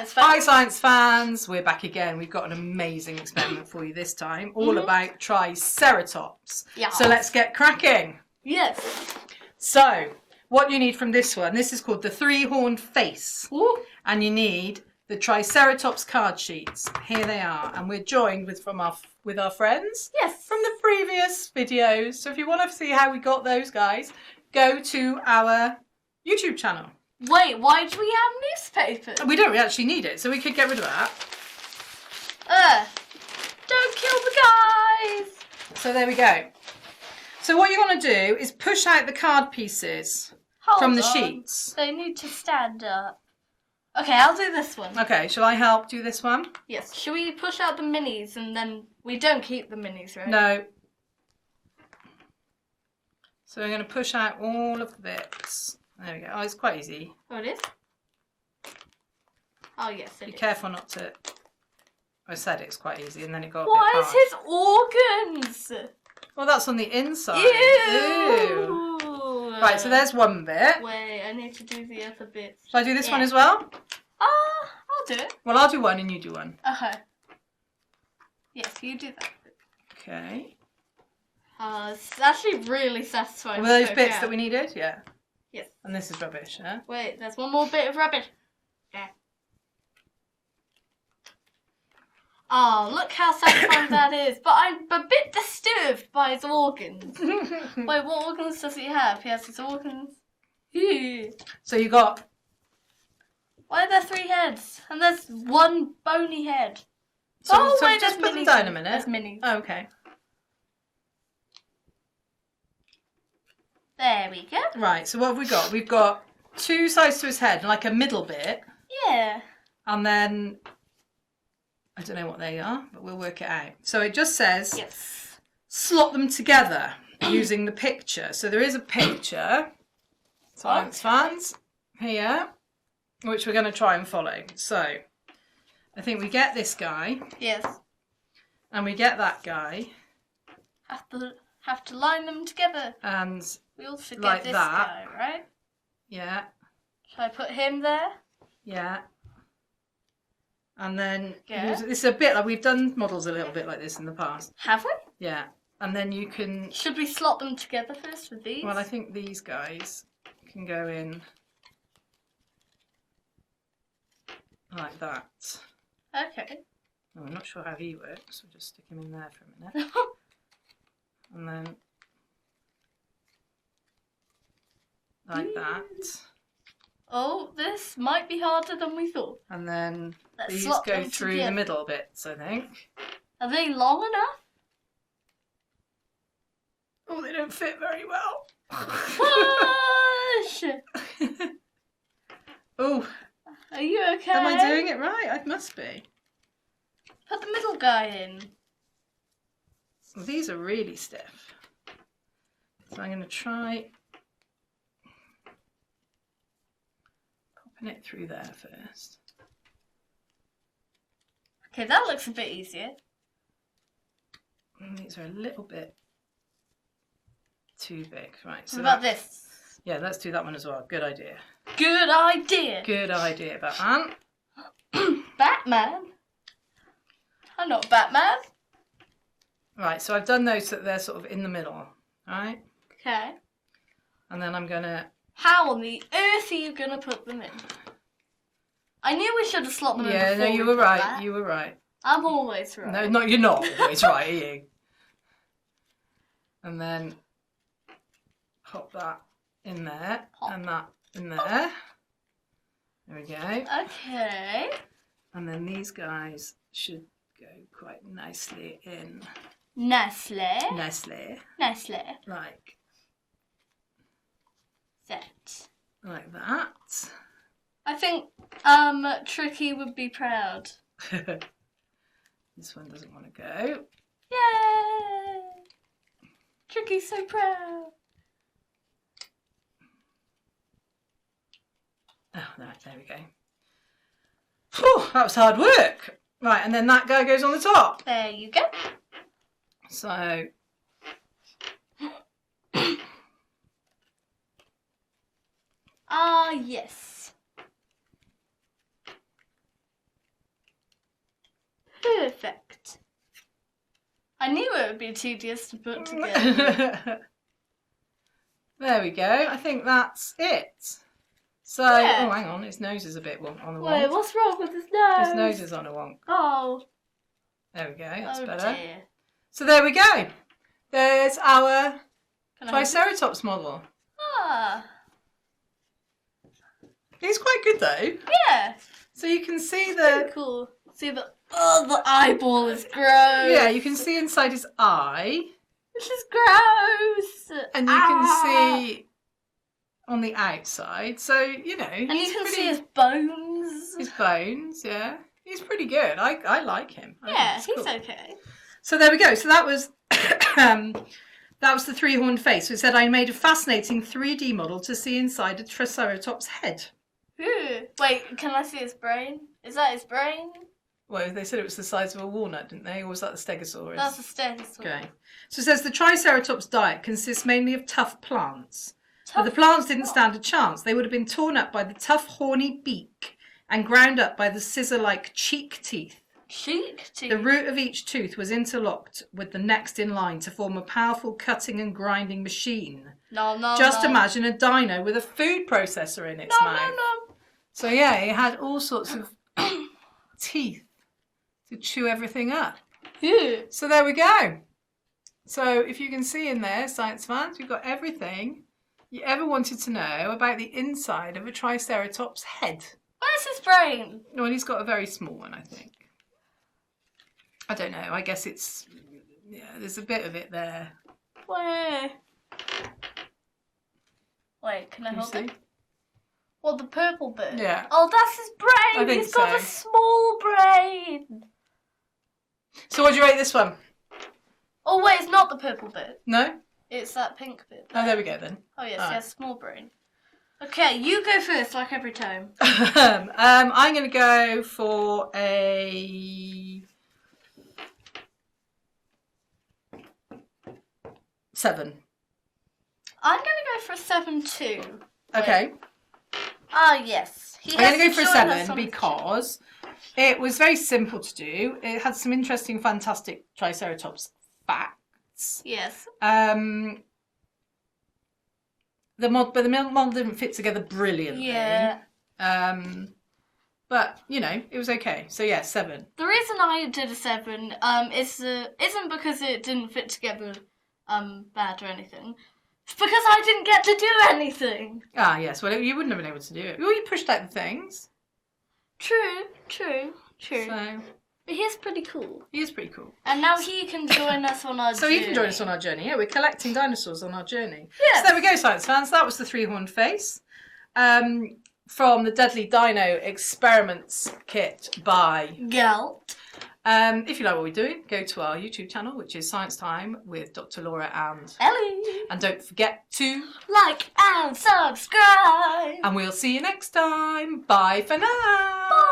science fans. Hi science fans, we're back again. We've got an amazing experiment for you this time, all about Triceratops. Yeah. So let's get cracking. Yes. So, what you need from this one, this is called the three-horned face. Ooh. And you need the Triceratops card sheets. Here they are, and we're joined with our friends. Yes. From the previous videos. So if you want to see how we got those guys, go to our YouTube channel. Wait, why do we have newspapers? We don't actually need it, so we could get rid of that. Don't kill the guys! So there we go. So what you want to do is push out the card pieces from the sheets. They need to stand up. Okay, I'll do this one. Okay, shall I help do this one? Yes. Shall we push out the minis and then we don't keep the minis, right? No. So I'm going to push out all of the bits. There we go. Oh, it's quite easy. Oh, it is? Oh, yes, it is. Be careful not to... I said it's quite easy and then it got a What bit is hard. his organs? Well, that's on the inside. Ew! Ew. Right, so there's one bit. Wait, I need to do the other bits. Shall I do this one as well? I'll do it. Well, I'll do one and you do one. Okay. Yes, you do that. Okay. It's actually really satisfying. Were those bits that we needed? Yeah. Yes. And this is rubbish, huh? Wait, there's one more bit of rubbish. Yeah. Oh, look how satisfying that is. But I'm a bit disturbed by his organs. Wait, what organs does he have? He has his organs. So you got... Why are there 3 heads? And there's one bony head. So wait, just there's put them minis. down a minute. There's minis. Oh, okay. There we go. Right, so what have we got? We've got 2 sides to his head, like a middle bit. Yeah. And then... I don't know what they are, but we'll work it out. So it just says... Yes. Slot them together using the picture. So there is a picture. Science fans. Here. Which we're going to try and follow. So... I think we get this guy. Yes. And we get that guy. Have to line them together. And We also get like this that. guy, right? Yeah. Shall I put him there? Yeah. And then Yeah. this is a bit like we've done models a little bit like this in the past. Have we? Yeah. And then you can... Should we slot them together first with these? Well, I think these guys can go in like that. Okay. Oh, I'm not sure how he works. We'll just stick him in there for a minute. And then like that. Oh, this might be harder than we thought. And then Let's these slot go them through together. the middle bits, I think. Are they long enough? Oh, they don't fit very well. Push! Oh, Are you okay? am I doing it right? I must be. Put the middle guy in. Well, these are really stiff. So I'm going to try popping it through there first. Okay, that looks a bit easier. And these are a little bit too big. Right, so What about this? Yeah, let's do that one as well. Good idea. Good idea. Good idea, Batman. Batman? I'm not Batman. Right, so I've done those so that they're sort of in the middle. Alright? Okay. And then I'm going to... How on the earth are you going to put them in? I knew we should have slot them in Yeah, before no, you we were put right. that. You were right. I'm always right. No, you're not always right, are you? And then pop that in there Pop. and that in there. There we go. Okay. And then these guys should go quite nicely in. Nicely. Nicely. Nicely. Like Set. that. I think Tricky would be proud. This one doesn't want to go. Yay! Tricky's so proud. Oh, right, there we go. Whew, that was hard work. Right, and then that guy goes on the top. There you go. So Ah, yes. perfect. I knew it would be tedious to put together. There we go. I think that's it. So, Yeah. oh, hang on. His nose is a bit on a Wait, wonk. what's wrong with his nose? His nose is on a wonk. Oh. There we go. That's Oh better. dear. So there we go. There's our Can I- Triceratops model. Ah. He's quite good though. Yeah. So you can see Very the cool. See the eyeball is gross. yeah, you can see inside his eye, This is gross. and you can see on the outside. So you know, And he's you can pretty- see his bones. his bones. Yeah, he's pretty good. I like him. I think Yeah, he's he's cool. okay. So there we go. So that was that was the three-horned face. So it said I made a fascinating 3D model to see inside a Triceratops head. Ooh. Wait, can I see his brain? Is that his brain? Well, they said it was the size of a walnut, didn't they? Or was that the Stegosaurus? That's a stegosaurus. Okay. So it says the Triceratops diet consists mainly of tough plants. But the plants didn't stand a chance. They would have been torn up by the tough, horny beak and ground up by the scissor-like cheek teeth. Cheek teeth. The root of each tooth was interlocked with the next in line to form a powerful cutting and grinding machine. No. Just imagine a dino with a food processor in its mouth. No. So yeah, it had all sorts of teeth to chew everything up. Ew. So there we go. So if you can see in there, science fans, we've got everything you ever wanted to know about the inside of a Triceratops head. Where's his brain? Well, he's got a very small one, I think. I don't know. I guess it's, yeah, there's a bit of it there. Where? Wait, can I Can you hold see? it? Well, the purple bit. Yeah. Oh, that's his brain. I think He's got a so. small brain. So what do you rate this one? Oh wait, it's not the purple bit. No? It's that pink bit. Oh, there we go then. Oh yes, Alright. he has a small brain. Okay, you go first, like every time. I'm going to go for a 7. I'm gonna go for a 7 too. Okay. Ah yes. He I'm going to has go for a join us 7 on the because it was very simple to do. It had some interesting, fantastic Triceratops facts. Yes. The model didn't fit together brilliantly. Yeah. But you know, it was okay. So yeah, 7. The reason I did a 7 isn't because it didn't fit together bad or anything. It's because I didn't get to do anything. Ah, yes. Well, you wouldn't have been able to do it. Well, you pushed out the things. True. So But he's pretty cool. he is pretty cool. And now he can join us on our So journey. you can join us on our journey. Yeah, we're collecting dinosaurs on our journey. Yes. So there we go, science fans. That was the three-horned face from the Deadly Dino Experiments kit by. Gelt. If you like what we're doing, go to our YouTube channel, which is Science Time with Dr. Laura and. Ellie. And don't forget to. Like and subscribe. And we'll see you next time. Bye for now. Bye.